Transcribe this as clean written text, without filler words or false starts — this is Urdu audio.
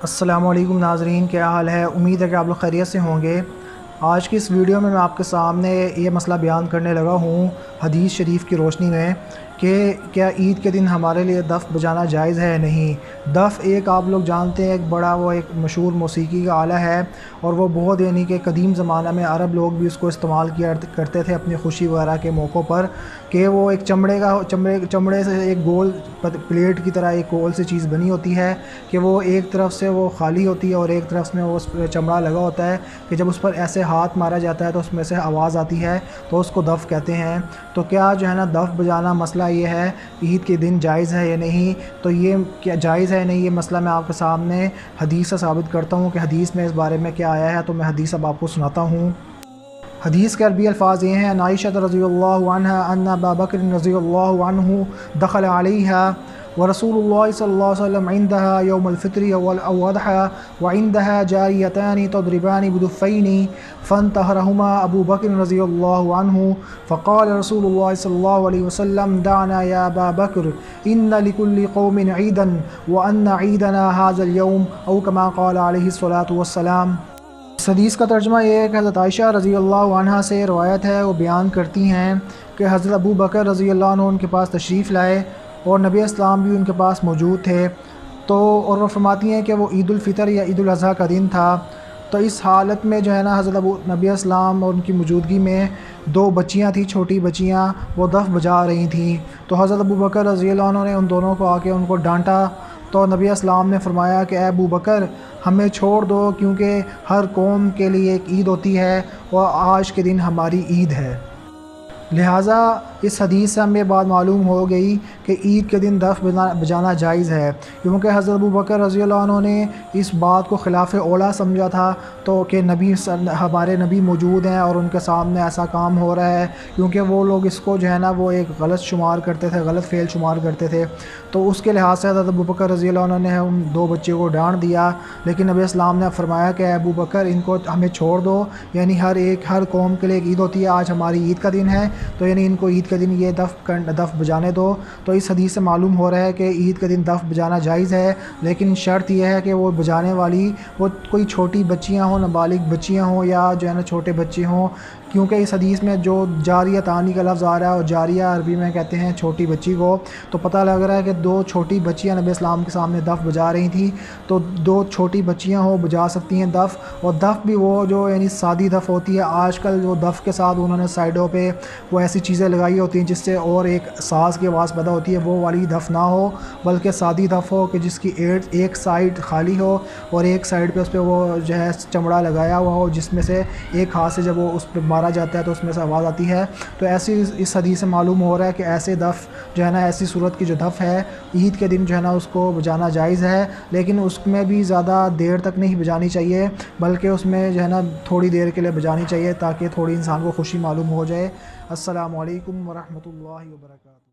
السلام علیکم ناظرین، کیا حال ہے؟ امید ہے کہ آپ لوگ خیریت سے ہوں گے۔ آج کی اس ویڈیو میں آپ کے سامنے یہ مسئلہ بیان کرنے لگا ہوں حدیث شریف کی روشنی میں کہ کیا عید کے دن ہمارے لیے دف بجانا جائز ہے یا نہیں۔ دف ایک آپ لوگ جانتے ہیں ایک مشہور موسیقی کا آلہ ہے، اور وہ بہت کہ قدیم زمانہ میں عرب لوگ بھی اس کو استعمال کیا کرتے تھے اپنی خوشی وغیرہ کے موقعوں پر، کہ وہ ایک چمڑے سے ایک گول پلیٹ کی طرح ایک گول سی چیز بنی ہوتی ہے کہ وہ ایک طرف سے وہ خالی ہوتی ہے اور ایک طرف میں وہ چمڑا لگا ہوتا ہے کہ جب اس پر ایسے ہاتھ مارا جاتا ہے تو اس میں سے آواز آتی ہے، تو اس کو دف کہتے ہیں۔ تو کیا دف بجانا مسئلہ یہ ہے عید کے دن جائز ہے یا نہیں؟ تو یہ کیا جائز ہے یا نہیں، یہ مسئلہ میں آپ کے سامنے حدیث سے ثابت کرتا ہوں کہ حدیث میں اس بارے میں کیا آیا ہے۔ تو میں حدیث اب آپ کو سناتا ہوں۔ حدیث کے عربی الفاظ یہ ہیں: عائشہ رضی اللہ عنہا ان ابا بکر رضی اللہ عنہ دخل علیہا ورسول اللہ صلی اللہ علیہ وسلم عندها يوم الفطر او الاضحى وعندها جاريتان تضربان بدفين فانتهرهما ابو بكر رضي الله عنه فقال رسول الله صلى الله عليه وسلم دعنا يا ابا بكر ان لكل قوم عيدا وان عيدنا هذا اليوم او كما قال عليه الصلاة والسلام۔ اس حدیث کا ترجمہ یہ ہے کہ حضرت عائشہ رضی اللہ عنہا سے روایت ہے، وہ بیان کرتی ہیں کہ حضرت ابو بکر رضی اللہ عنہ ان کے پاس تشریف لائے اور نبی اسلام بھی ان کے پاس موجود تھے، اور وہ فرماتی ہیں کہ وہ عید الفطر یا عید الاضحیٰ کا دن تھا۔ تو اس حالت میں حضرت نبی اسلام اور ان کی موجودگی میں دو بچیاں تھیں، چھوٹی بچیاں، وہ دف بجا رہی تھیں۔ تو حضرت ابو بکر رضی اللہ عنہ نے ان دونوں کو آ کے ان کو ڈانٹا، تو نبی اسلام نے فرمایا کہ اے ابو بکر ہمیں چھوڑ دو، کیونکہ ہر قوم کے لیے ایک عید ہوتی ہے اور آج کے دن ہماری عید ہے۔ لہٰذا اس حدیث سے ہمیں بات معلوم ہو گئی کہ عید کے دن دف بجانا جائز ہے، کیونکہ حضرت ابو بکر رضی اللہ عنہ نے اس بات کو خلاف اولا سمجھا تھا، تو کہ ہمارے نبی موجود ہیں اور ان کے سامنے ایسا کام ہو رہا ہے، کیونکہ وہ لوگ اس کو وہ ایک غلط شمار کرتے تھے، غلط فعل شمار کرتے تھے۔ تو اس کے لحاظ سے حضرت ابو بکر رضی اللہ عنہ نے ان دو بچوں کو ڈانٹ دیا، لیکن نبی اسلام نے فرمایا کہ ابو بکر ان کو ہمیں چھوڑ دو، یعنی ہر قوم کے لیے ایک عید ہوتی ہے، آج ہماری عید کا دن ہے، تو ان کو عید کے دن یہ دف بجانے دو۔ تو اس حدیث سے معلوم ہو رہا ہے کہ عید کے دن دف بجانا جائز ہے، لیکن شرط یہ ہے کہ وہ بجانے والی وہ کوئی چھوٹی بچیاں ہوں، نابالغ بچیاں ہوں، یا چھوٹے بچے ہوں، کیونکہ اس حدیث میں جو جاریہ تانی کا لفظ آ رہا ہے، اور جاریہ عربی میں کہتے ہیں چھوٹی بچی کو، تو پتہ لگ رہا ہے کہ دو چھوٹی بچیاں نبی اسلام کے سامنے دف بجا رہی تھیں، تو دو چھوٹی بچیاں بجا سکتی ہیں دف، اور دف بھی وہ سادی دف ہوتی ہے۔ آج کل جو دف کے ساتھ انہوں نے سائڈوں پہ وہ ایسی چیزیں لگائی ہوتی ہیں جس سے اور ایک ساز کی آواز پیدا ہوتی ہے، وہ والی دف نہ ہو، بلکہ سادی دف ہو کہ جس کی ایک سائڈ خالی ہو اور ایک سائڈ پہ اس پہ وہ چمڑا لگایا ہوا ہو، جس میں سے ایک ہاتھ سے جب وہ اس پہ مارا جاتا ہے تو اس میں سے آواز آتی ہے۔ تو ایسی اس حدیث سے معلوم ہو رہا ہے کہ ایسے دف ایسی صورت کی جو دف ہے عید کے دن اس کو بجانا جائز ہے، لیکن اس میں بھی زیادہ دیر تک نہیں بجانی چاہیے، بلکہ اس میں تھوڑی دیر کے لیے بجانی چاہیے، تاکہ تھوڑی انسان کو خوشی معلوم ہو جائے۔ السلام علیکم ورحمۃ اللہ وبرکاتہ۔